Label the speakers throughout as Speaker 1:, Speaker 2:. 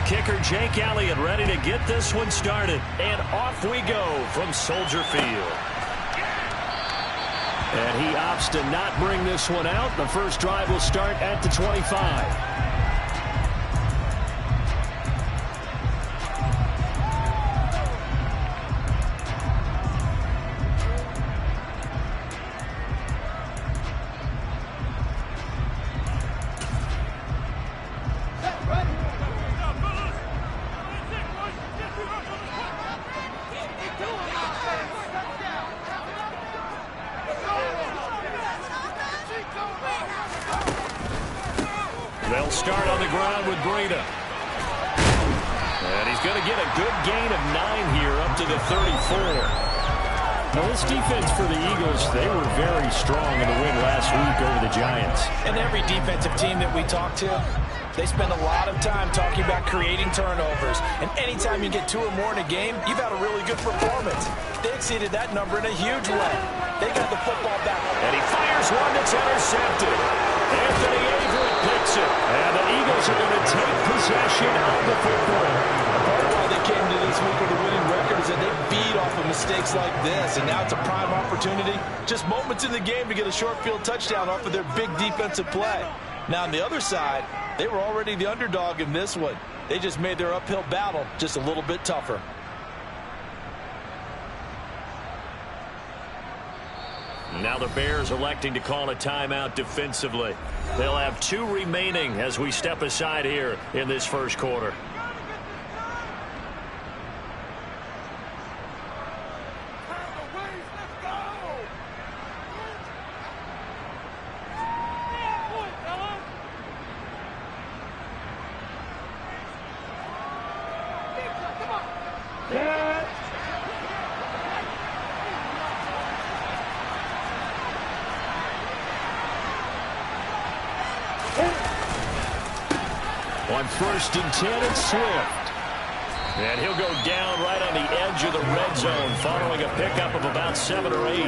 Speaker 1: kicker Jake Elliott ready to get this one started. And off we go from Soldier Field. And he opts to not bring this one out. The first drive will start at the 25. They'll start on the ground with Breida. And he's going to get a good gain of 9 here up to the 34. Now, this defense for the Eagles, they were very strong in the win last week over the Giants.
Speaker 2: And every defensive team that we talk to, they spend a lot of time talking about creating turnovers. And anytime you get 2 or more in a game, you've had a really good performance. They exceeded that number in a huge way. They got the football back.
Speaker 1: And he fires one that's intercepted. Anthony Averett picks it. And the Eagles are going to take possession of the football.
Speaker 2: Part of why they came to this week with a winning record is that they beat off of mistakes like this. And now it's a prime opportunity. Just moments in the game to get a short field touchdown off of their big defensive play. Now on the other side, they were already the underdog in this one. They just made their uphill battle just a little bit tougher.
Speaker 1: Now the Bears electing to call a timeout defensively. They'll have 2 remaining as we step aside here in this first quarter. On 1st and 10, it's Swift. And he'll go down right on the edge of the red zone following a pickup of about 7 or 8.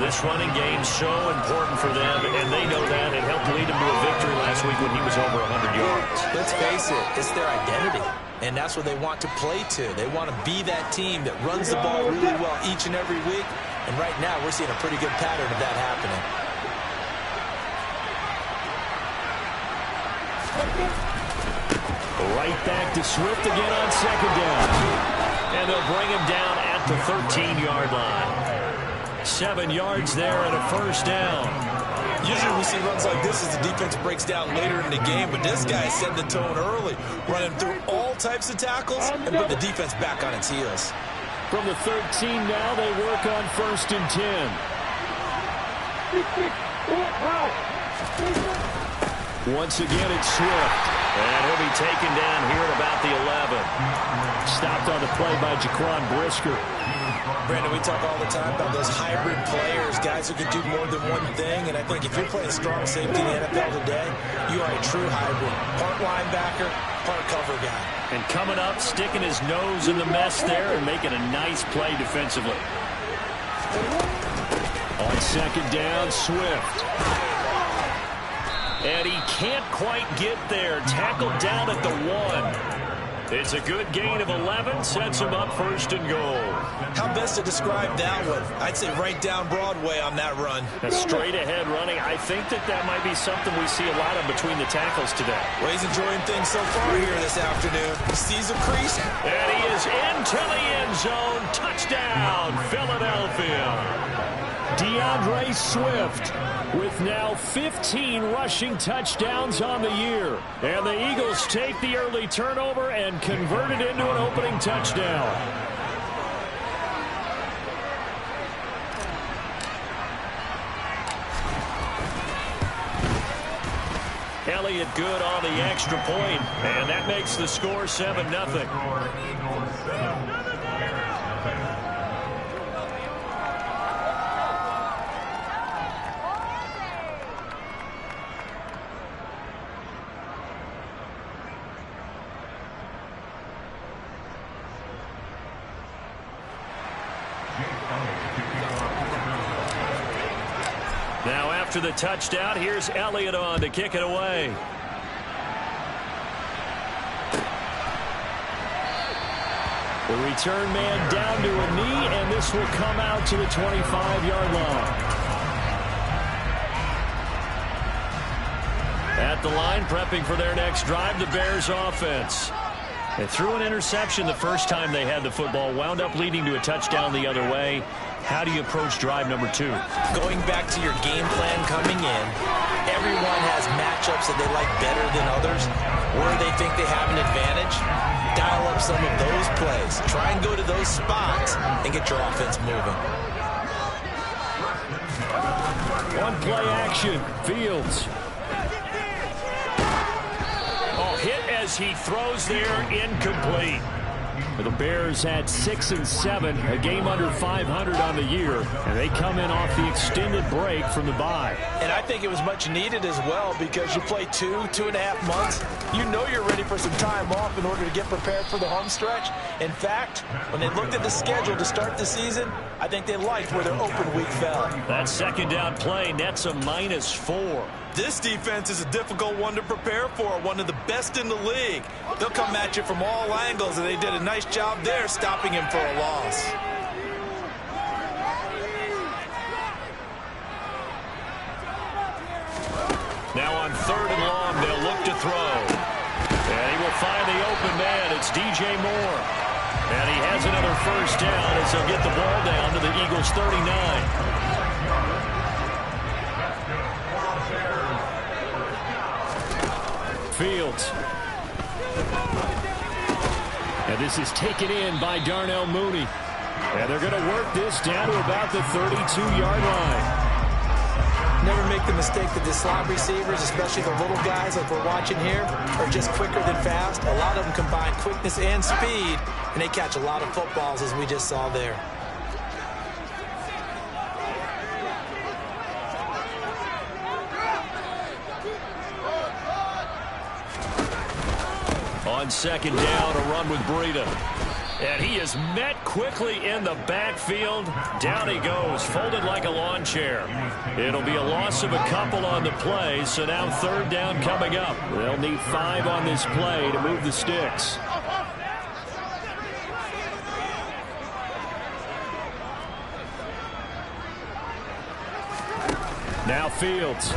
Speaker 1: This running game's so important for them, and they know that. It helped lead them to a victory last week when he was over 100 yards.
Speaker 2: Let's face it, it's their identity, and that's what they want to play to. They want to be that team that runs the ball really well each and every week, and right now we're seeing a pretty good pattern of that happening.
Speaker 1: Right back to Swift again on 2nd down. And they'll bring him down at the 13-yard line. 7 yards there and a 1st down.
Speaker 2: Usually we see runs like this as the defense breaks down later in the game, but this guy set the tone early, running through all types of tackles and put the defense back on its heels.
Speaker 1: From the 13 now, they work on 1st and 10. Once again, it's Swift. And he'll be taken down here at about the 11. Stopped on the play by Jaquan Brisker.
Speaker 2: Brandon, we talk all the time about those hybrid players, guys who can do more than one thing. And I think if you're playing strong safety in the NFL today, you are a true hybrid. Part linebacker, part cover guy.
Speaker 1: And coming up, sticking his nose in the mess there and making a nice play defensively. On 2nd down, Swift. And he can't quite get there. Tackled down at the 1. It's a good gain of 11. Sets him up 1st and goal.
Speaker 2: How best to describe that one? I'd say right down Broadway on that run.
Speaker 1: A straight ahead running. I think that might be something we see a lot of between the tackles today.
Speaker 2: Well, he's enjoying things so far here this afternoon. He sees a crease.
Speaker 1: And he is into the end zone. Touchdown, Philadelphia. DeAndre Swift with now 15 rushing touchdowns on the year. And the Eagles take the early turnover and convert it into an opening touchdown. Elliott good on the extra point, and that makes the score 7-0. Now after the touchdown, here's Elliott on to kick it away. The return man down to a knee, and this will come out to the 25-yard line. At the line, prepping for their next drive, the Bears offense. They threw an interception the first time they had the football, wound up leading to a touchdown the other way. How do you approach drive number 2?
Speaker 2: Going back to your game plan coming in, everyone has matchups that they like better than others. Where they think they have an advantage, dial up some of those plays. Try and go to those spots and get your offense moving.
Speaker 1: One play action, Fields. Hit as he throws there, incomplete. The Bears had 6 and 7, a game under 500 on the year, and they come in off the extended break from the bye.
Speaker 2: And I think it was much needed as well because you play 2.5 months. You know you're ready for some time off in order to get prepared for the home stretch. In fact, when they looked at the schedule to start the season, I think they liked where their open week fell.
Speaker 1: That second down play nets a -4.
Speaker 2: This defense is a difficult one to prepare for, one of the best in the league. They'll come at you from all angles, and they did a nice job there stopping him for a loss.
Speaker 1: Now on 3rd and long, they'll look to throw. And he will find the open man. It's DJ Moore. And he has another first down as he'll get the ball down to the Eagles' 39. Fields. And this is taken in by Darnell Mooney. And they're going to work this down to about the 32-yard line.
Speaker 2: Never make the mistake that the slot receivers, especially the little guys like we're watching here, are just quicker than fast. A lot of them combine quickness and speed, and they catch a lot of footballs, as we just saw there.
Speaker 1: On 2nd down, a run with Breida. And he is met quickly in the backfield. Down he goes, folded like a lawn chair. It'll be a loss of a couple on the play, so now 3rd down coming up. They'll need 5 on this play to move the sticks. Now Fields.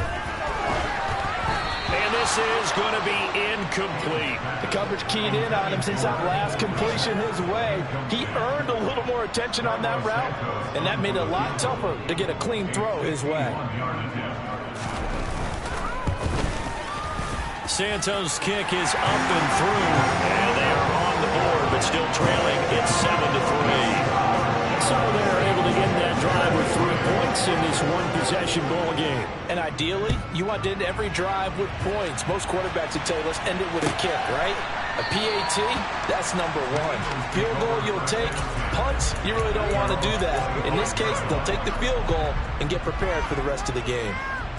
Speaker 1: And this is going to be incomplete.
Speaker 2: The coverage keyed in on him since that last completion his way. He earned a little more attention on that route, and that made it a lot tougher to get a clean throw his way.
Speaker 1: Santos' kick is up and through, and they are on the board, but still trailing. It's 7-3. So they're able to end that drive with 3 points in this one-possession ball game.
Speaker 2: And ideally, you want to end every drive with points. Most quarterbacks would tell you, let's end it with a kick, right? A PAT, that's number 1. Field goal you'll take. Punts, you really don't want to do that. In this case, they'll take the field goal and get prepared for the rest of the game.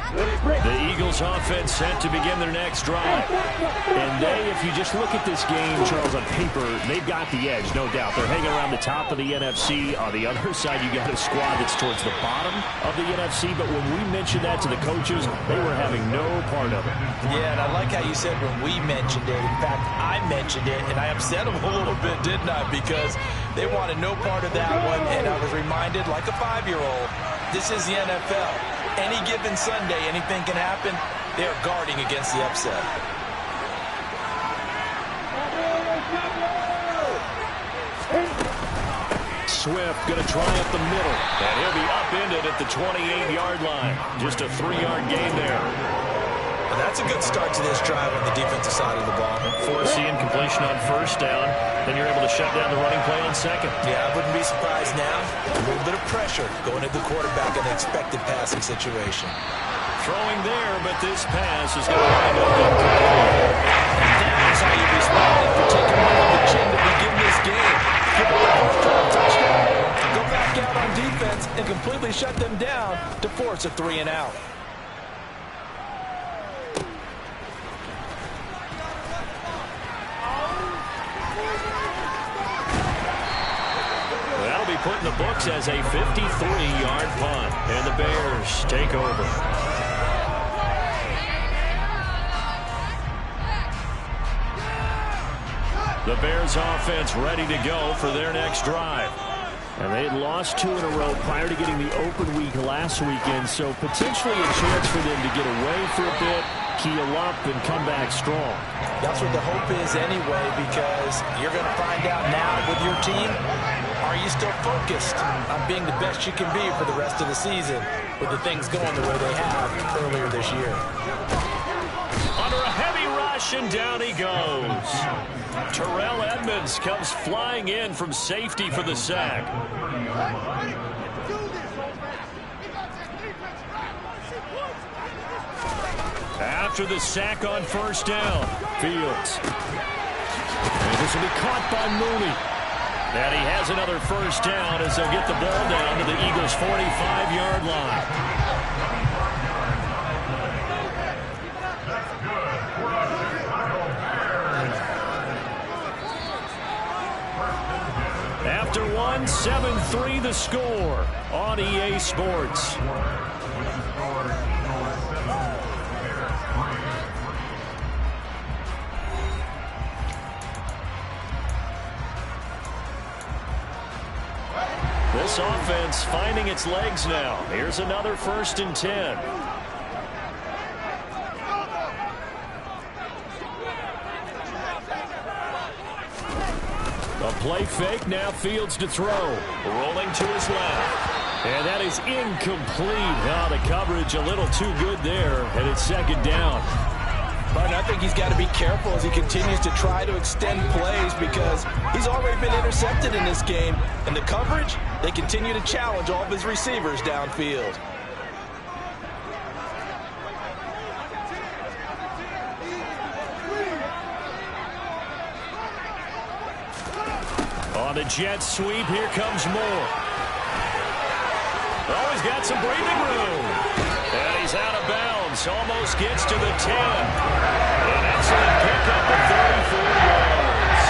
Speaker 1: The Eagles offense set to begin their next drive. And if you just look at this game, Charles, on paper, they've got the edge, no doubt. They're hanging around the top of the NFC. On the other side, you got a squad that's towards the bottom of the NFC. But when we mentioned that to the coaches, they were having no part of it.
Speaker 2: Yeah, and I like how you said when we mentioned it. In fact, I mentioned it, and I upset them a little bit, didn't I? Because they wanted no part of that one, and I was reminded, like a 5-year-old, this is the NFL. Any given Sunday, anything can happen. They are guarding against the upset.
Speaker 1: Swift going to try up the middle. And he'll be upended at the 28-yard line. Just a 3-yard gain there.
Speaker 2: Well, that's a good start to this drive on the defensive side of the ball.
Speaker 1: Forcing completion on 1st down. Then you're able to shut down the running play on 2nd.
Speaker 2: Yeah, I wouldn't be surprised now. A little bit of pressure going at the quarterback in an expected passing situation.
Speaker 1: Throwing there, but this pass is going to wind up incomplete.
Speaker 2: And that is how you respond if you're taking one on the chin to begin this game. Give up a touchdown, go back out on defense, and completely shut them down to force a 3-and-out.
Speaker 1: Put in the books as a 53-yard punt. And the Bears take over. The Bears offense ready to go for their next drive. And they had lost 2 in a row prior to getting the open week last weekend, so potentially a chance for them to get away for a bit, keel up, and come back strong.
Speaker 2: That's what the hope is anyway, because you're going to find out now with your team, are you still focused on being the best you can be for the rest of the season with the things going the way they have earlier this year?
Speaker 1: Under a heavy rush, and down he goes. Terrell Edmunds comes flying in from safety for the sack. After the sack on first down, Fields. And this will be caught by Mooney. And he has another first down as they'll get the ball down to the Eagles' 45-yard line. After 7-3 the score on EA Sports. This offense finding its legs now. Here's another 1st and 10. A play fake, now Fields to throw. Rolling to his left. And that is incomplete. Now the coverage a little too good there, and it's 2nd down.
Speaker 2: But I think he's got to be careful as he continues to try to extend plays because he's already been intercepted in this game. And the coverage, they continue to challenge all of his receivers downfield.
Speaker 1: On the jet sweep, here comes Moore. Oh, he's got some breathing room. And he's out of bounds. Almost gets to the 10. An excellent pickup of 34 yards.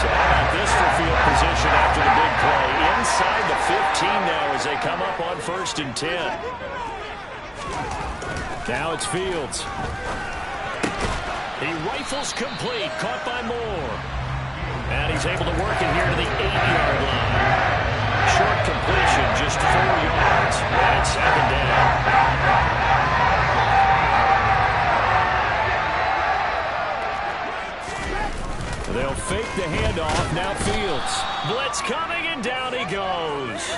Speaker 1: So how about this for field position after the big play? Inside the 15 now as they come up on 1st and 10. Now it's Fields. He rifles complete. Caught by Moore. And he's able to work it here to the 8-yard line. Short completion, just 4 yards. And it's 2nd down. They'll fake the handoff. Now Fields. Blitz coming, and down he goes.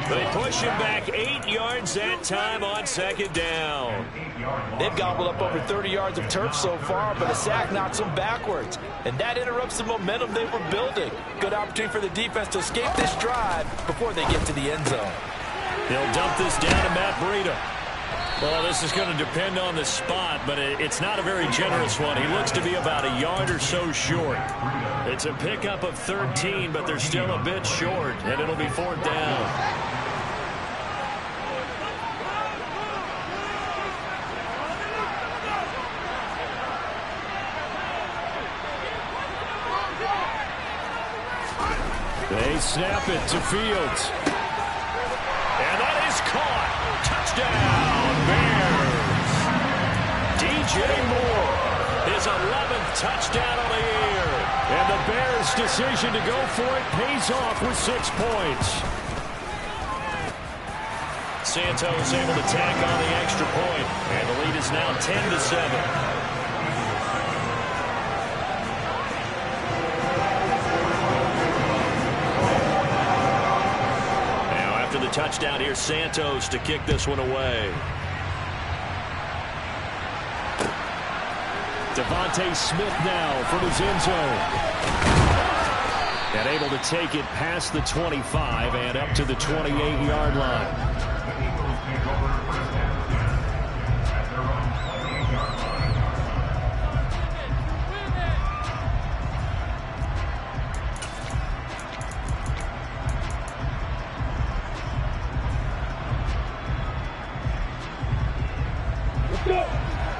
Speaker 1: They push him back 8 yards that time on 2nd down.
Speaker 2: They've gobbled up over 30 yards of turf so far, but a sack knocks them backwards. And that interrupts the momentum they were building. Good opportunity for the defense to escape this drive before they get to the end zone.
Speaker 1: They'll dump this down to Matt Breida. Well, this is going to depend on the spot, but it's not a very generous one. He looks to be about a yard or so short. It's a pickup of 13, but they're still a bit short, and it'll be 4th down. They snap it to Fields. And that is caught. Touchdown, Bears. DJ Moore, his 11th touchdown on the year. And the Bears' decision to go for it pays off with 6 points. Santos able to tack on the extra point. And the lead is now 10-7. Touchdown here, Santos to kick this one away. Devontae Smith now from his end zone. And able to take it past the 25 and up to the 28-yard line.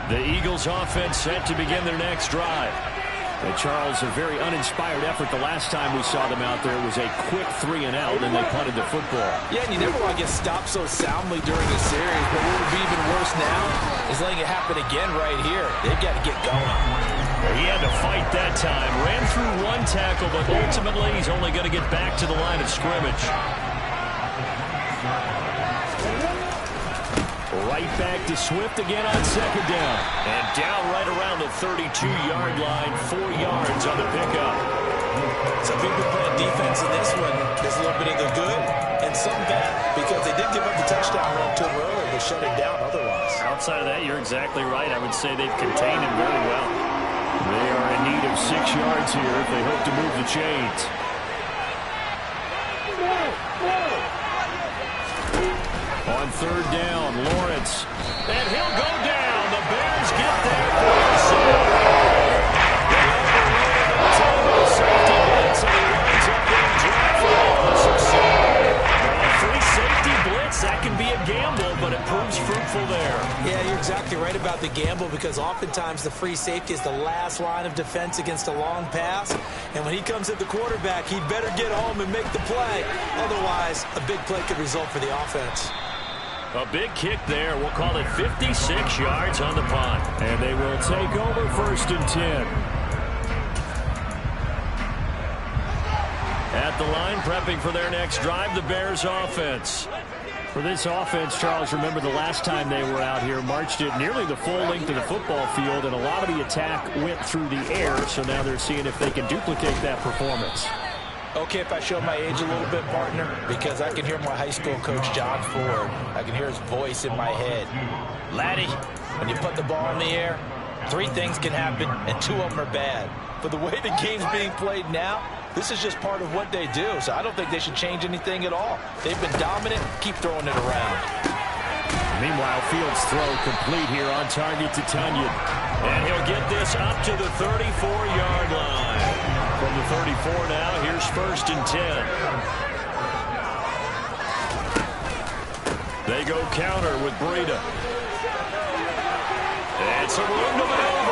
Speaker 1: The Eagles offense set to begin their next drive. And Charles, a very uninspired effort the last time we saw them out there. It was a quick 3-and-out, and they punted the football.
Speaker 2: Yeah, and you never want to get stopped so soundly during a series, but what would be even worse now is letting it happen again right here. They've got to get going.
Speaker 1: He had to fight that time. Ran through one tackle, but ultimately he's only going to get back to the line of scrimmage. Right back to Swift again on second down. And down right around the 32-yard line, 4 yards on the pickup.
Speaker 2: So people playing defense in this one. There's a little bit of the good and some bad because they did give up the touchdown run to him earlier. They shut him down otherwise.
Speaker 1: Outside of that, you're exactly right. I would say they've contained him very well. They are in need of 6 yards here if they hope to move the chains. On third down, Lawrence. And he'll go down. The Bears get there for the save. They overloaded that time with a safety blitz, and he winds up being dropped for loss of 7. Free safety blitz, that can be a gamble, but it proves fruitful there.
Speaker 3: Yeah, you're exactly right about the gamble because oftentimes the free safety is the last line of defense against a long pass. And when he comes at the quarterback, he'd better get home and make the play. Otherwise, a big play could result for the offense.
Speaker 1: A big kick there. We'll call it 56 yards on the punt. And they will take over 1st and 10. At the line, prepping for their next drive, the Bears offense. For this offense, Charles, remember the last time they were out here, marched it nearly the full length of the football field, and a lot of the attack went through the air, so now they're seeing if they can duplicate that performance.
Speaker 2: Okay, if I show my age a little bit, partner, because I can hear my high school coach, John Ford. I can hear his voice in my head. Laddie, when you put the ball in the air, 3 things can happen, and 2 of them are bad. But the way the game's being played now, this is just part of what they do, so I don't think they should change anything at all. They've been dominant. Keep throwing it around.
Speaker 1: Meanwhile, Fields' throw complete here on target to Tunyon. And he'll get this up to the 34-yard line. From the 34 now, here's 1st and 10. They go counter with Breida. And some room to maneuver.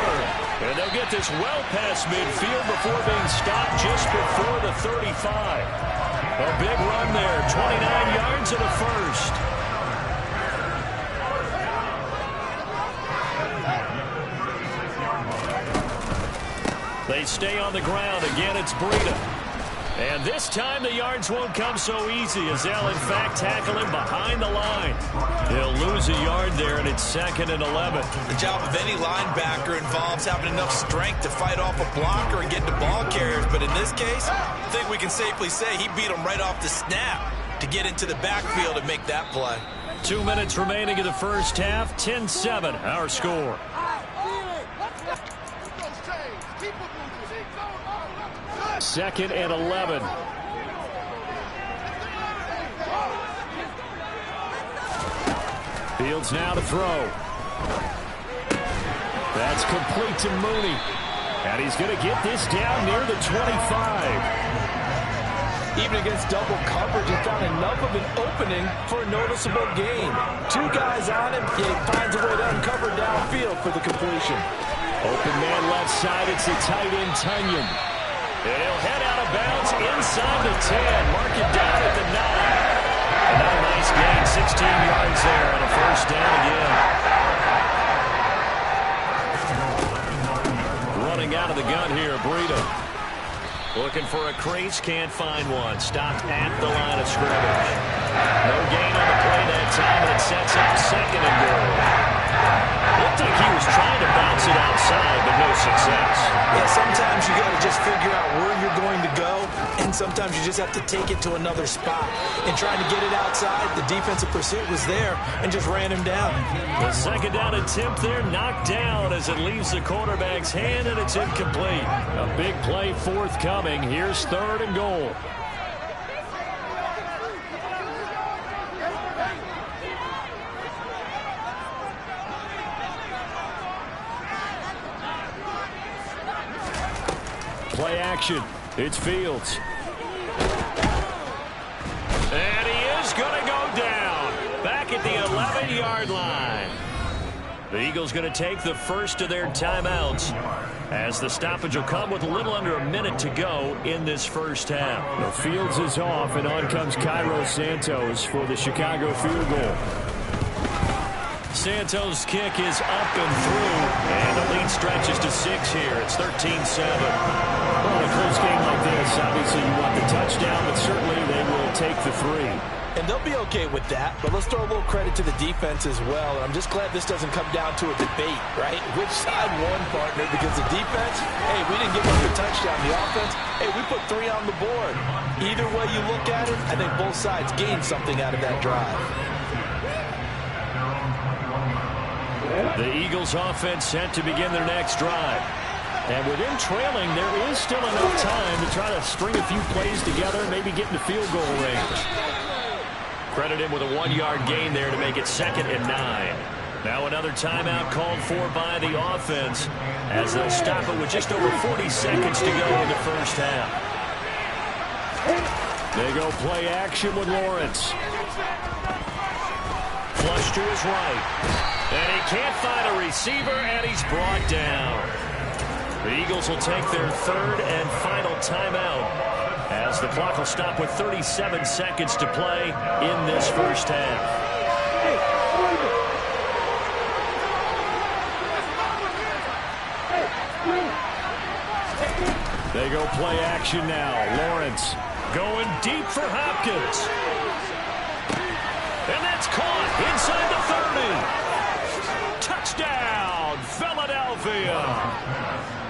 Speaker 1: And they'll get this well past midfield before being stopped just before the 35. A big run there, 29 yards and a first. They stay on the ground. Again, it's Breida. And this time the yards won't come so easy as they'll, in fact, tackle him behind the line. He'll lose a yard there, and it's 2nd and 11.
Speaker 2: The job of any linebacker involves having enough strength to fight off a blocker and get to ball carriers. But in this case, I think we can safely say he beat him right off the snap to get into the backfield and make that play.
Speaker 1: 2 minutes remaining in the first half. 10-7, our score. 2nd and 11. Fields now to throw. That's complete to Mooney. And he's going to get this down near the 25.
Speaker 2: Even against double coverage, he found enough of an opening for a noticeable gain. 2 guys on him, he finds a way to uncover downfield for the completion.
Speaker 1: Open man left side, it's the tight end Tunyon. And he'll head out of bounds inside the 10. Mark it down at the 9. Another nice gain, 16 yards there on a first down again. Running out of the gun here, Breida. Looking for a crease, can't find one. Stopped at the line of scrimmage. No gain on the play that time, and it sets up 2nd and goal. Looked like he was trying to bounce it outside, but no success.
Speaker 3: Yeah, sometimes you got to just figure out where you're going to go, and sometimes you just have to take it to another spot. And trying to get it outside, the defensive pursuit was there and just ran him down.
Speaker 1: The 2nd down attempt there knocked down as it leaves the quarterback's hand, and it's incomplete. A big play forthcoming. Here's 3rd and goal. Play action. It's Fields. And he is going to go down. Back at the 11-yard line. The Eagles going to take the first of their timeouts as the stoppage will come with a little under a minute to go in this first half. The Fields is off, and on comes Cairo Santos for the Chicago field goal. Santos' kick is up and through, and the lead stretches to 6 here. It's 13-7. Well, in a close game like this, obviously you want the touchdown, but certainly they will take the 3.
Speaker 2: And they'll be okay with that, but let's throw a little credit to the defense as well. And I'm just glad this doesn't come down to a debate, right? Which side won, partner? Because the defense, hey, we didn't give up a touchdown. The offense, hey, we put 3 on the board. Either way you look at it, I think both sides gained something out of that drive.
Speaker 1: The Eagles offense set to begin their next drive. And with them trailing, there is still enough time to try to string a few plays together and maybe get into field goal range. Credit him with a 1-yard gain there to make it 2nd and 9. Now another timeout called for by the offense as they'll stop it with just over 40 seconds to go in the first half. They go play action with Lawrence. Flush to his right. And he can't find a receiver, and he's brought down. The Eagles will take their 3rd and final timeout as the clock will stop with 37 seconds to play in this first half. They go play action now. Lawrence going deep for Hopkins. And that's caught inside the 30. Touchdown, Philadelphia.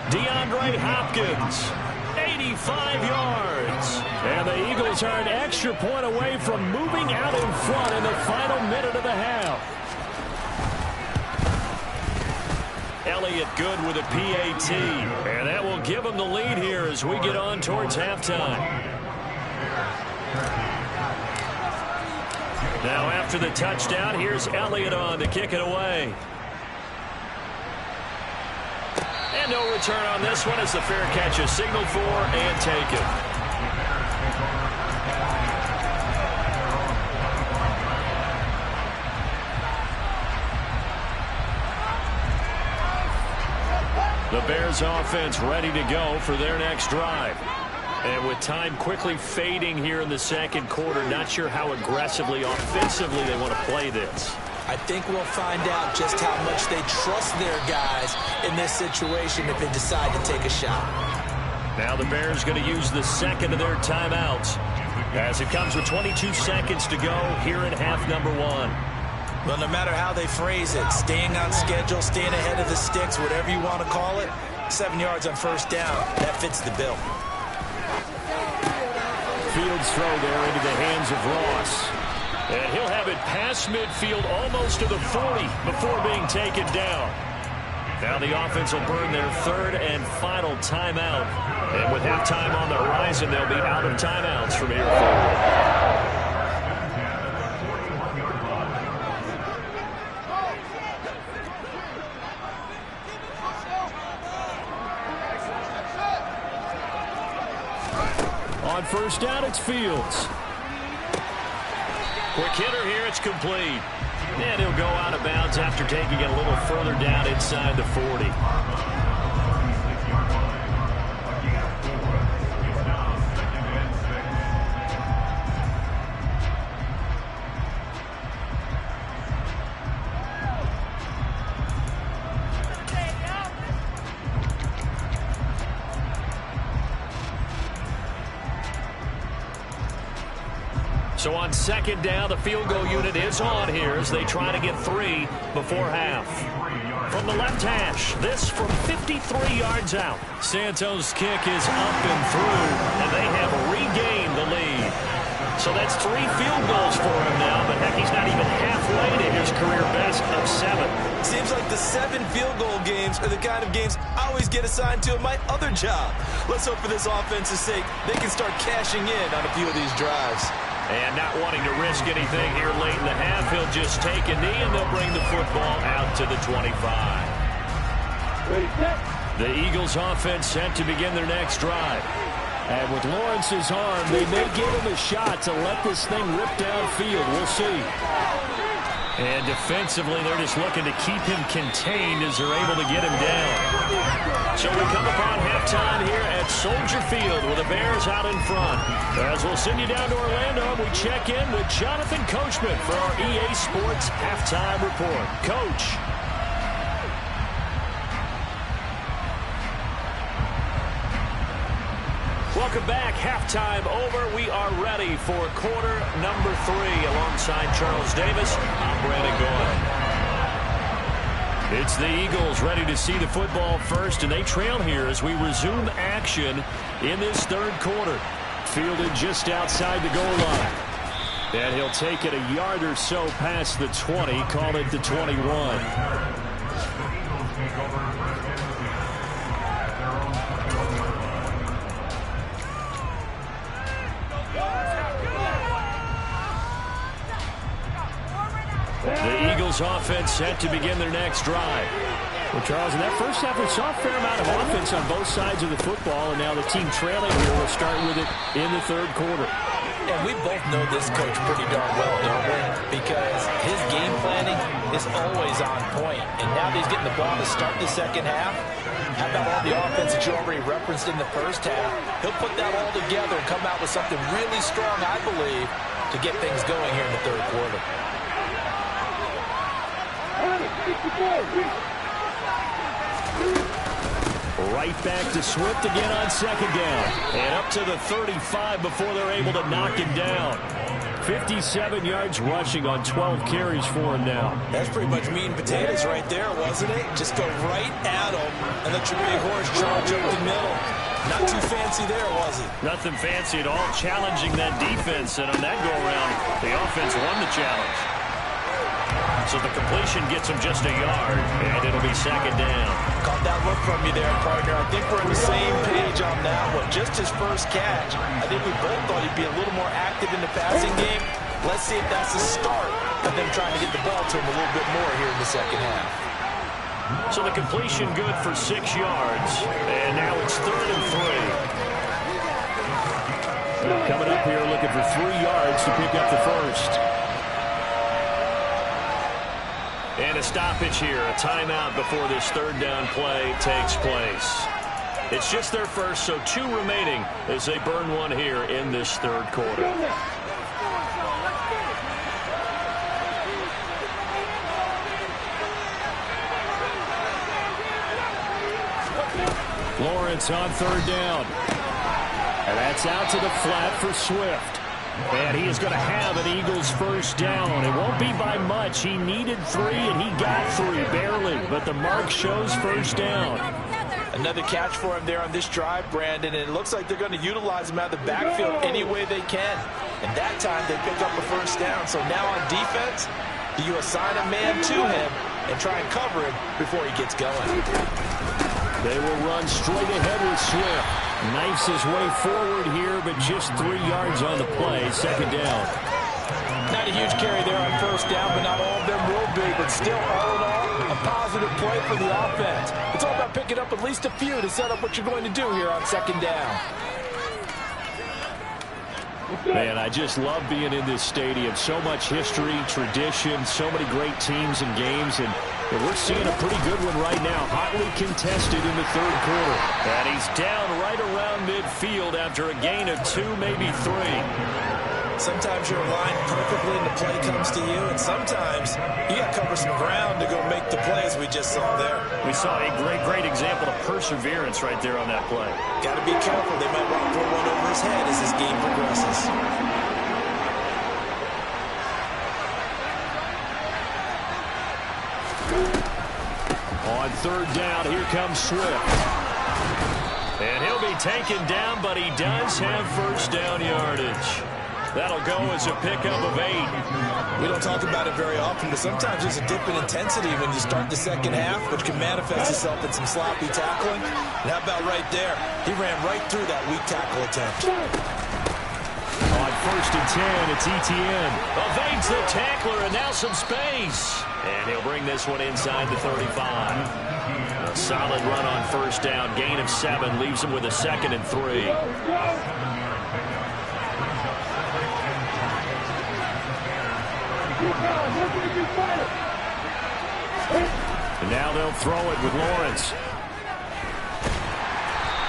Speaker 1: DeAndre Hopkins, 85 yards. And the Eagles are an extra point away from moving out in front in the final minute of the half. Elliott good with a PAT. And that will give them the lead here as we get on towards halftime. Now after the touchdown, here's Elliott on to kick it away. And no return on this one as the fair catch is signaled for and taken. The Bears offense ready to go for their next drive. And with time quickly fading here in the second quarter, not sure how aggressively, offensively they want to play this.
Speaker 3: I think we'll find out just how much they trust their guys in this situation if they decide to take a shot.
Speaker 1: Now the Bears going to use the second of their timeouts as it comes with 22 seconds to go here in half number 1.
Speaker 3: Well, no matter how they phrase it, staying on schedule, staying ahead of the sticks, whatever you want to call it, 7 yards on first down, that fits the bill.
Speaker 1: Fields throw there into the hands of Ross. And he'll have it past midfield almost to the 40 before being taken down. Now the offense will burn their 3rd and final timeout. And with halftime on the horizon, they'll be out of timeouts from here forward. On first down, it's Fields. Quick hitter here, it's complete. And he'll go out of bounds after taking it a little further down inside the 40. So on second down, the field goal unit is on here as they try to get 3 before half. From the left hash, this from 53 yards out. Santos' kick is up and through, and they have regained the lead. So that's 3 field goals for him now, but heck, he's not even halfway to his career best of 7.
Speaker 3: Seems like the 7 field goal games are the kind of games I always get assigned to in my other job. Let's hope for this offense's sake they can start cashing in on a few of these drives.
Speaker 1: And not wanting to risk anything here late in the half, he'll just take a knee and they'll bring the football out to the 25. The Eagles offense set to begin their next drive. And with Lawrence's arm, they may give him a shot to let this thing rip downfield. We'll see. And defensively, they're just looking to keep him contained as they're able to get him down. So we come upon halftime here at Soldier Field with the Bears out in front. As we'll send you down to Orlando, we check in with Jonathan Coachman for our EA Sports Halftime Report. Coach. Welcome back. Halftime over. We are ready for quarter number 3. Alongside Charles Davis, I'm Brandon Goy. It's the Eagles ready to see the football first, and they trail here as we resume action in this third quarter. Fielded just outside the goal line. And he'll take it a yard or so past the 20, call it the 21. The Eagles offense set to begin their next drive. Well, Charles, in that first half, we saw a fair amount of offense on both sides of the football, and now the team trailing here will start with it in the third quarter.
Speaker 3: And we both know this coach pretty darn well, don't we? Because his game planning is always on point. And now that he's getting the ball to start the second half, how about all the offense that you already referenced in the first half? He'll put that all together and come out with something really strong, I believe, to get things going here in the third quarter.
Speaker 1: Right back to Swift again on second down. And up to the 35 before they're able to knock him down. 57 yards rushing on 12 carries for him now.
Speaker 3: That's pretty much meat and potatoes right there, wasn't it? Just go right at him and let your big horse charge up the middle. Not too fancy there, was it?
Speaker 1: Nothing fancy at all. Challenging that defense. And on that go-around, the offense won the challenge. So the completion gets him just a yard, and it'll be second down.
Speaker 3: Caught that look from you there, partner. I think we're on the same page on that one. Just his first catch. I think we both thought he'd be a little more active in the passing game. Let's see if that's the start of them trying to get the ball to him a little bit more here in the second half.
Speaker 1: So the completion good for 6 yards, and now it's 3rd and 3. Coming up here looking for 3 yards to pick up the first. And a stoppage here, a timeout before this third down play takes place. It's just their first, so 2 remaining as they burn one here in this third quarter. Lawrence on third down. And that's out to the flat for Swift. And he is going to have an Eagles first down. It won't be by much. He needed 3, and he got 3, barely. But the mark shows first down.
Speaker 3: Another catch for him there on this drive, Brandon. And it looks like they're going to utilize him out of the backfield any way they can. And that time they pick up a first down. So now on defense, do you assign a man to him and try and cover him before he gets going?
Speaker 1: They will run straight ahead with Swift. Knifes his way forward here, but just 3 yards on the play. Second down.
Speaker 3: Not a huge carry there on first down, but not all of them will be. But still, all in all, a positive play for the offense. It's all about picking up at least a few to set up what you're going to do here on second down.
Speaker 1: Man, I just love being in this stadium. So much history, tradition, so many great teams and games, and we're seeing a pretty good one right now. Hotly contested in the third quarter. And he's down right around midfield after a gain of 2, maybe 3.
Speaker 3: Sometimes you're aligned perfectly and the play comes to you, and sometimes you got to cover some ground to go make the play, as we just saw there.
Speaker 1: We saw a great example of perseverance right there on that play.
Speaker 3: Got to be careful. They might want to throw one over his head as this game progresses.
Speaker 1: On third down, here comes Swift. And he'll be taken down, but he does have first down yardage. That'll go as a pickup of 8.
Speaker 3: We don't talk about it very often, but sometimes there's a dip in intensity when you start the second half, which can manifest itself in some sloppy tackling. And how about right there? He ran right through that weak tackle attempt.
Speaker 1: On first and 10, it's Etienne. Evades the tackler, and now some space. And he'll bring this one inside the 35. A solid run on first down. Gain of 7 leaves him with a 2nd and 3. And now they'll throw it with Lawrence.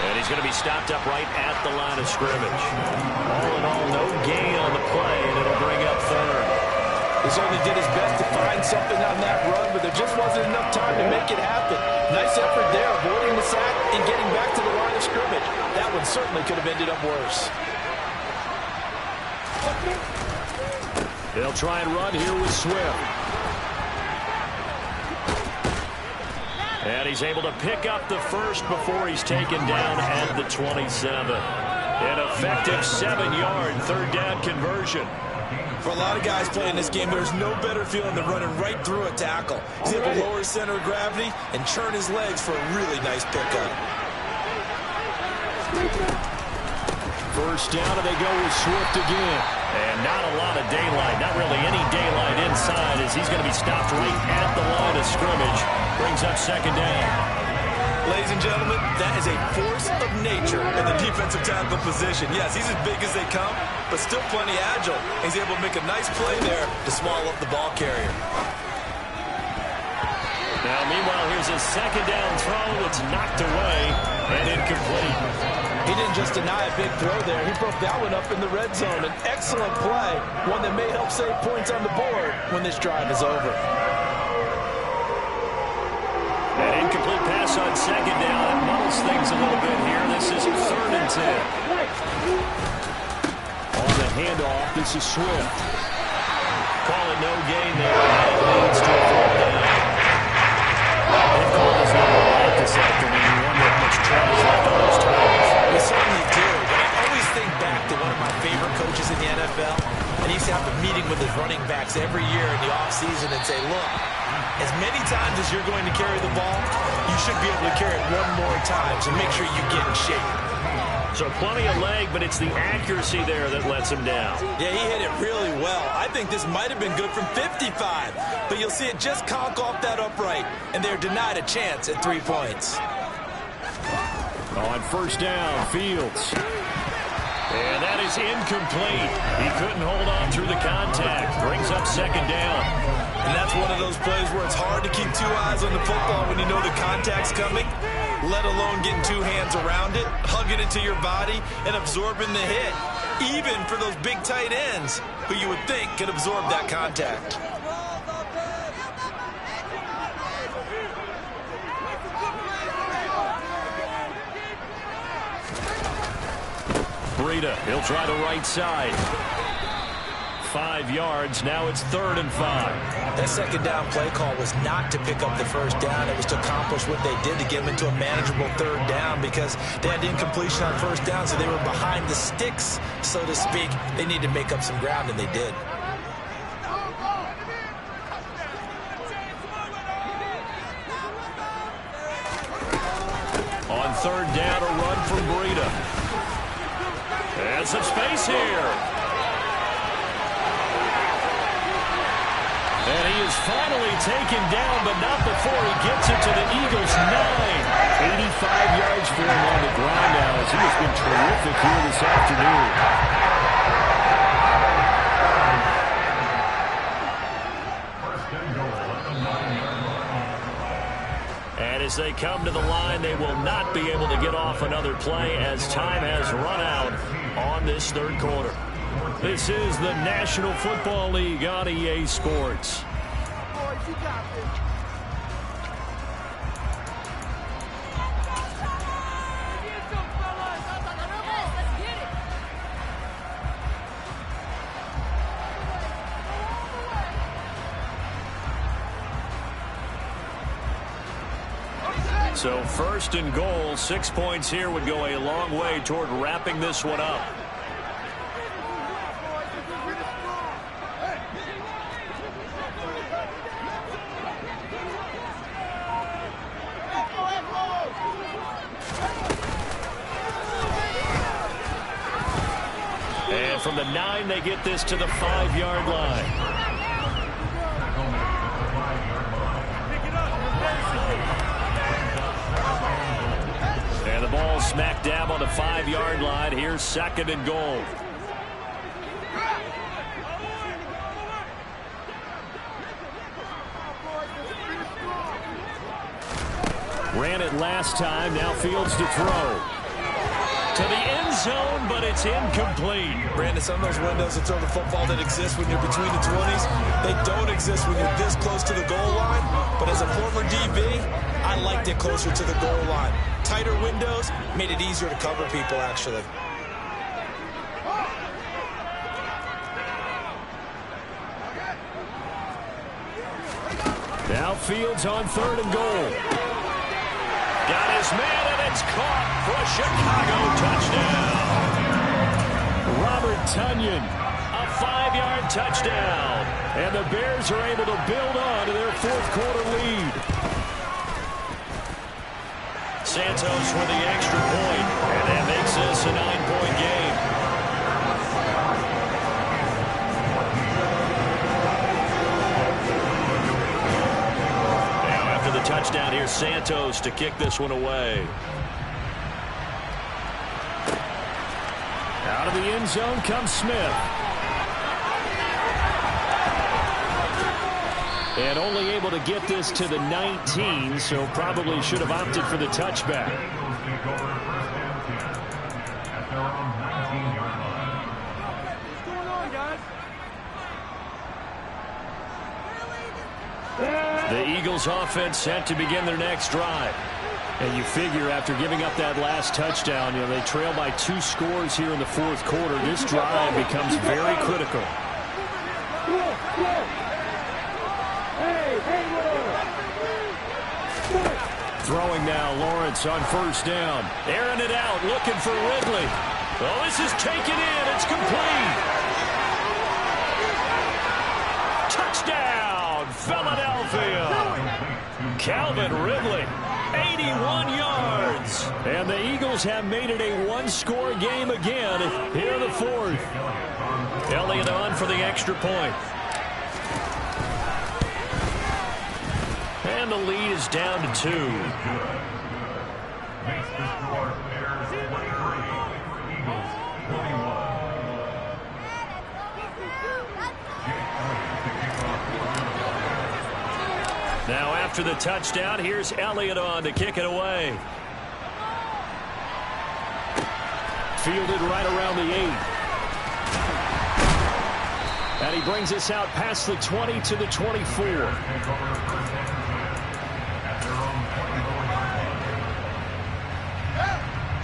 Speaker 1: And he's going to be stopped up right at the line of scrimmage. All in all, no gain on the play, and it'll bring up third.
Speaker 2: He certainly did his best to find something on that run, but there just wasn't enough time to make it happen. Nice effort there, avoiding the sack and getting back to the line of scrimmage. That one certainly could have ended up worse.
Speaker 1: They'll try and run here with Swift. And he's able to pick up the first before he's taken down at the 27. An effective 7-yard third down conversion.
Speaker 2: For a lot of guys playing this game, there's no better feeling than running right through a tackle. He's able to lower his center of gravity and churn his legs for a really nice pickup.
Speaker 1: First down, and they go with Swift again. And not a lot of daylight, not really any daylight inside, as he's going to be stopped right at the line of scrimmage. Brings up second down.
Speaker 2: Ladies and gentlemen, that is a force of nature in the defensive tackle position. Yes, he's as big as they come, but still plenty agile. He's able to make a nice play there to swallow up the ball carrier.
Speaker 1: Now, meanwhile, here's a second down throw that's knocked away and incomplete.
Speaker 2: He didn't just deny a big throw there. He broke that one up in the red zone. An excellent play, one that may help save points on the board when this drive is over.
Speaker 1: An incomplete pass on second down. It muddles things a little bit here. This is 3rd and 10. On the handoff, this is Swift. Call it no gain there. And it leads to a 4th down. They've called this number a lot this afternoon. You wonder how much tread is left on those tires.
Speaker 3: We certainly do, but I always think back to one of my favorite coaches in the NFL, and he used to have a meeting with his running backs every year in the offseason and say, look, as many times as you're going to carry the ball, you should be able to carry it one more time, so make sure you get in shape.
Speaker 1: So plenty of leg, but it's the accuracy there that lets him down.
Speaker 3: Yeah, he hit it really well. I think this might have been good from 55, but you'll see it just conk off that upright, and they're denied a chance at 3 points.
Speaker 1: On first down, Fields. And that is incomplete. He couldn't hold on through the contact. Brings up second down.
Speaker 2: And that's one of those plays where it's hard to keep 2 eyes on the football when you know the contact's coming, let alone getting 2 hands around it, hugging it to your body, and absorbing the hit. Even for those big tight ends who you would think could absorb that contact.
Speaker 1: Breida, he'll try the right side. 5 yards, now it's 3rd and 5.
Speaker 3: That second down play call was not to pick up the first down. It was to accomplish what they did to get them into a manageable 3rd down because they had incompletion on first down, so they were behind the sticks, so to speak. They needed to make up some ground, and they did.
Speaker 1: On 3rd down, a run from Breida. And some space here. And he is finally taken down, but not before he gets it to the Eagles' 9. 85 yards for him on the ground now, as he has been terrific here this afternoon. And as they come to the line, they will not be able to get off another play as time has run out on this 3rd quarter. This is the National Football League on EA Sports. So 1st and goal, 6 points here would go a long way toward wrapping this one up. And from the 9, they get this to the 5-yard line. And the ball smack dab on the 5-yard line. Here's 2nd and goal. it last time. Now Fields to throw. To the end zone, but it's incomplete.
Speaker 2: Brandon, some of those windows to throw the football that exist when you're between the 20s, they don't exist when you're this close to the goal line. But as a former DB, I liked it closer to the goal line. Tighter windows made it easier to cover people, actually.
Speaker 1: Now Fields on 3rd and goal. Got his man, and it's caught for a Chicago touchdown. Robert Tonyan, a 5-yard touchdown. And the Bears are able to build on to their 4th quarter lead. Santos for the extra point, and that makes this a 9-point game. Now after the touchdown, here's Santos to kick this one away. Out of the end zone comes Smith. And only able to get this to the 19, so probably should have opted for the touchback. The Eagles offense set to begin their next drive. And you figure after giving up that last touchdown, they trail by 2 scores here in the 4th quarter. This drive becomes very critical. Throwing now, Lawrence on 1st down. Airing it out, looking for Ridley. Oh, this is taken in. It's complete. Touchdown, Philadelphia. Calvin Ridley, 81 yards. And the Eagles have made it a 1-score game again here in the 4th. Elliott on for the extra point. And the lead is down to 2. Now after the touchdown, here's Elliott on to kick it away. Fielded right around the 8. And he brings us out past the 20 to the 24.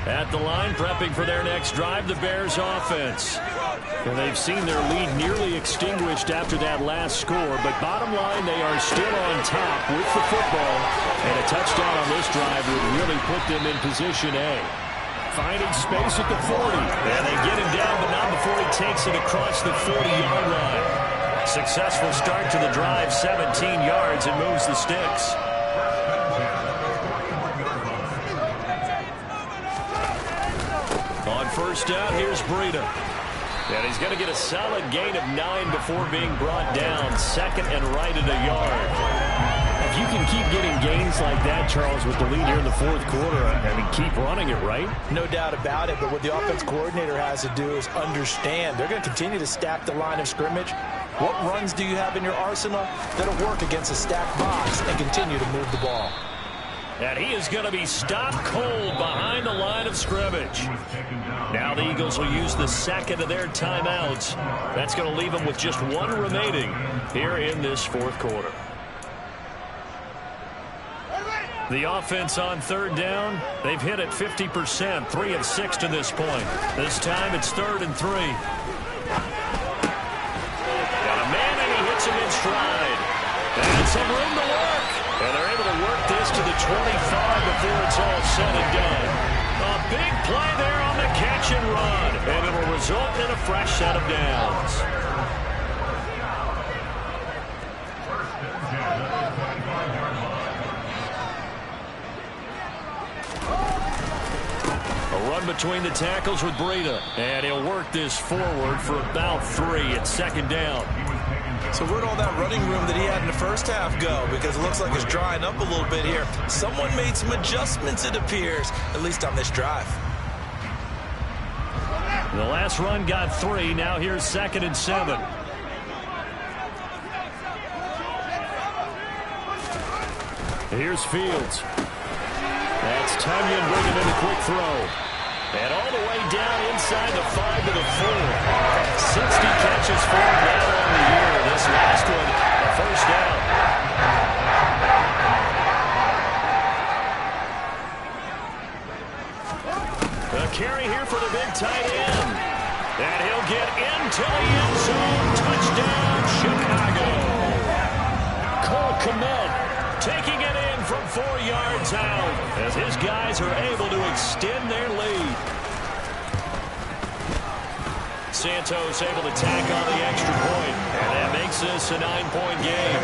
Speaker 1: At the line, prepping for their next drive, the Bears offense. And they've seen their lead nearly extinguished after that last score, but bottom line, they are still on top with the football, and a touchdown on this drive would really put them in position A. Finding space at the 40, and they get him down, but not before he takes it across the 40-yard line. Successful start to the drive, 17 yards, and moves the sticks. On 1st down, here's Breida. And he's going to get a solid gain of 9 before being brought down. 2nd and right at a yard. If you can keep getting gains like that, Charles, with the lead here in the 4th quarter, I mean, keep running it, right?
Speaker 2: No doubt about it, but what the offense coordinator has to do is understand. They're going to continue to stack the line of scrimmage. What runs do you have in your arsenal that'll work against a stacked box and continue to move the ball?
Speaker 1: And he is going to be stopped cold behind the line of scrimmage. Now the Eagles will use the 2nd of their timeouts. That's going to leave them with just 1 remaining here in this 4th quarter. The offense on 3rd down, they've hit it 50%, 3 of 6 to this point. This time it's 3rd and 3. Got a man and he hits him in stride. And some room to work. And they're able to work this to the 25 before it's all said and done. A big play there on the catch and run. And it'll result in a fresh set of downs. A run between the tackles with Breida. And he'll work this forward for about 3 at 2nd down.
Speaker 2: So where'd all that running room that he had in the first half go? Because it looks like it's drying up a little bit here. Someone made some adjustments, it appears, at least on this drive.
Speaker 1: The last run got 3. Now here's 2nd and 7. Here's Fields. That's Tonyan bringing in a quick throw. And all the way down inside the 5 to the 4. 60 catches for him now on the year. This last one, a first down. A carry here for the big tight end. And he'll get into the end zone. Touchdown, Chicago. Cole Kmet taking it in from 4 yards out as his guys are able to extend their lead. Santos able to tack on the extra point, and that makes this a 9-point game.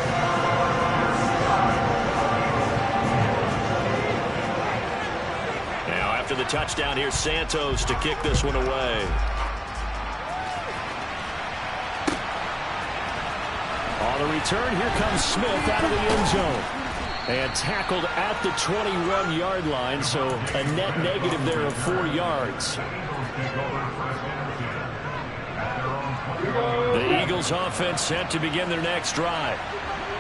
Speaker 1: Now after the touchdown, here's Santos to kick this one away. On the return, here comes Smith out of the end zone. And tackled at the 21-yard line, so a net negative there of 4 yards. The Eagles offense set to begin their next drive.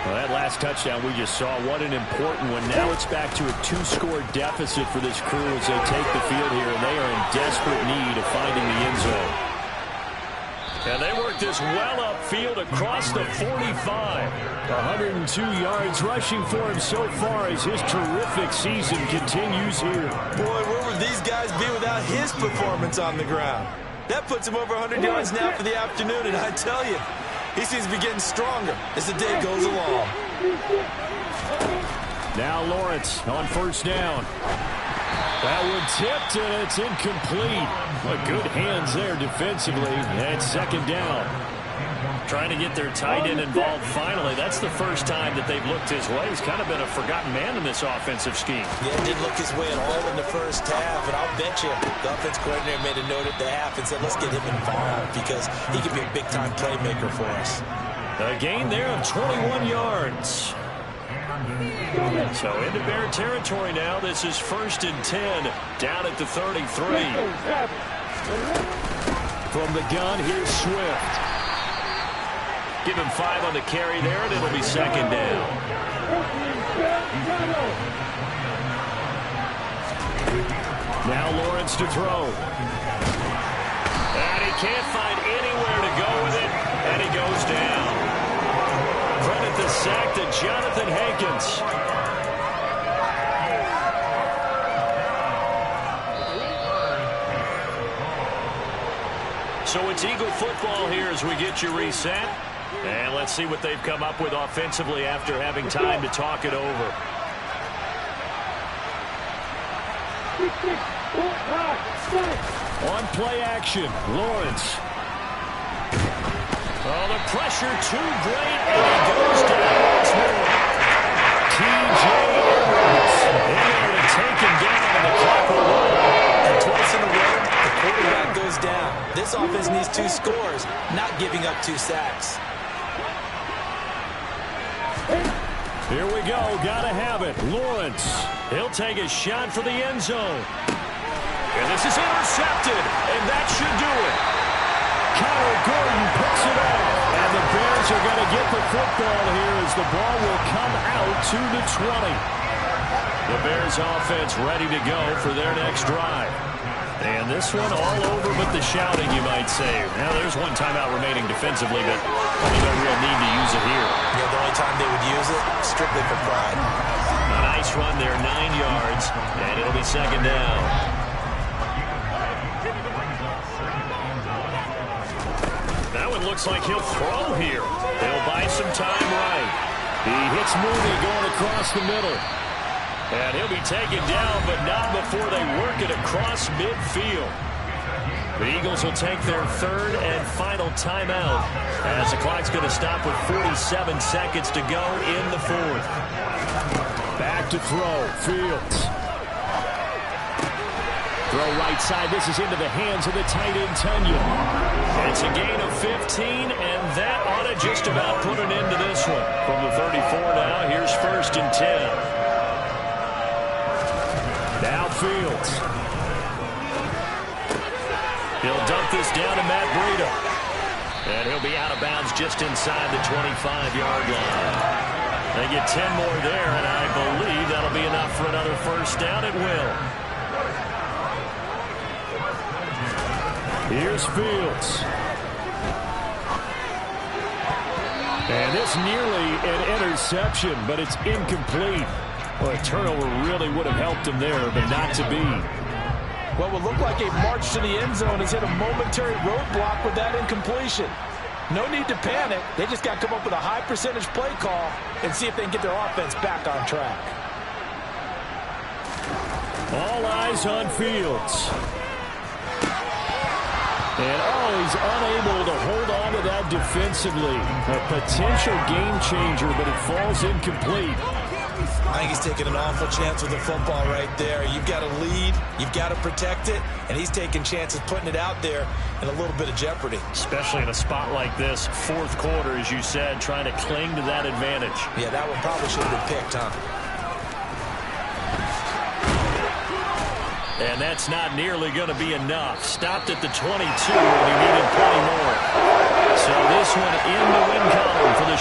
Speaker 1: Well, that last touchdown we just saw, what an important one. Now it's back to a 2-score deficit for this crew as they take the field here, and they are in desperate need of finding the end zone. And they work this well upfield across the 45. 102 yards rushing for him so far as his terrific season continues here.
Speaker 3: Boy, where would these guys be without his performance on the ground? That puts him over 100 yards now for the afternoon, and I tell you, he seems to be getting stronger as the day goes along.
Speaker 1: Now Lawrence on first down. That one tipped, and it's incomplete. But good hands there defensively, and second down. Trying to get their tight end involved finally. That's the first time that they've looked his way. He's kind of been a forgotten man in this offensive scheme.
Speaker 3: Yeah, didn't look his way at all in the first half, and I'll bet you the offense coordinator made a note at the half and said, let's get him involved because he could be a big-time playmaker for us.
Speaker 1: A gain there of 21 yards. So into Bear territory now. This is 1st and 10 down at the 33. From the gun, here's Swift. Give him 5 on the carry there, and it'll be second down. Now Lawrence to throw. And he can't find anywhere to go with it, and he goes down. Credit the sack to Jonathan Hankins. So it's Eagle football here as we get you reset. And let's see what they've come up with offensively after having time to talk it over. On play action, Lawrence. Oh, the pressure too great, and he goes down once more. T.J. Edwards in there to take him down, and the clock will roll.
Speaker 3: And twice in a row, the quarterback goes down. This offense needs 2 scores, not giving up 2 sacks.
Speaker 1: Here we go. Gotta have it. Lawrence. He'll take a shot for the end zone. And this is intercepted. And that should do it. Connor Gordon picks it up. And the Bears are going to get the football here as the ball will come out to the 20. The Bears offense ready to go for their next drive. And this one all over but the shouting, you might say. Now, there's one timeout remaining defensively, but probably no real need to use it here.
Speaker 3: Yeah, the only time they would use it, strictly for pride.
Speaker 1: A nice run there, 9 yards, and it'll be second down. That one looks like he'll throw here. He'll buy some time right. He hits Mooney going across the middle. And he'll be taken down, but not before they work it across midfield. The Eagles will take their 3rd and final timeout as the clock's going to stop with 47 seconds to go in the 4th. Back to throw. Fields. Throw right side. This is into the hands of the tight end, Tonyan. It's a gain of 15, and that ought to just about put an end to this one. From the 34 now, here's 1st and 10. Now Fields. He'll dump this down to Matt Breida. And he'll be out of bounds just inside the 25-yard line. They get 10 more there, and I believe that'll be enough for another first down. It will. Here's Fields. And it's nearly an interception, but it's incomplete. Well, a turnover really would have helped him there, but not to be.
Speaker 2: What would look like a march to the end zone has hit a momentary roadblock with that incompletion. No need to panic. They just got to come up with a high percentage play call and see if they can get their offense back on track.
Speaker 1: All eyes on Fields. And he's unable to hold on to that defensively. A potential game changer, but it falls incomplete.
Speaker 3: I think he's taking an awful chance with the football right there. You've got to lead, you've got to protect it, and he's taking chances putting it out there in a little bit of jeopardy.
Speaker 1: Especially in a spot like this, fourth quarter, as you said, trying to cling to that advantage.
Speaker 3: Yeah, that one probably should have been picked, huh?
Speaker 1: And that's not nearly going to be enough. Stopped at the 22, and he needed plenty more. So this one in the win column for the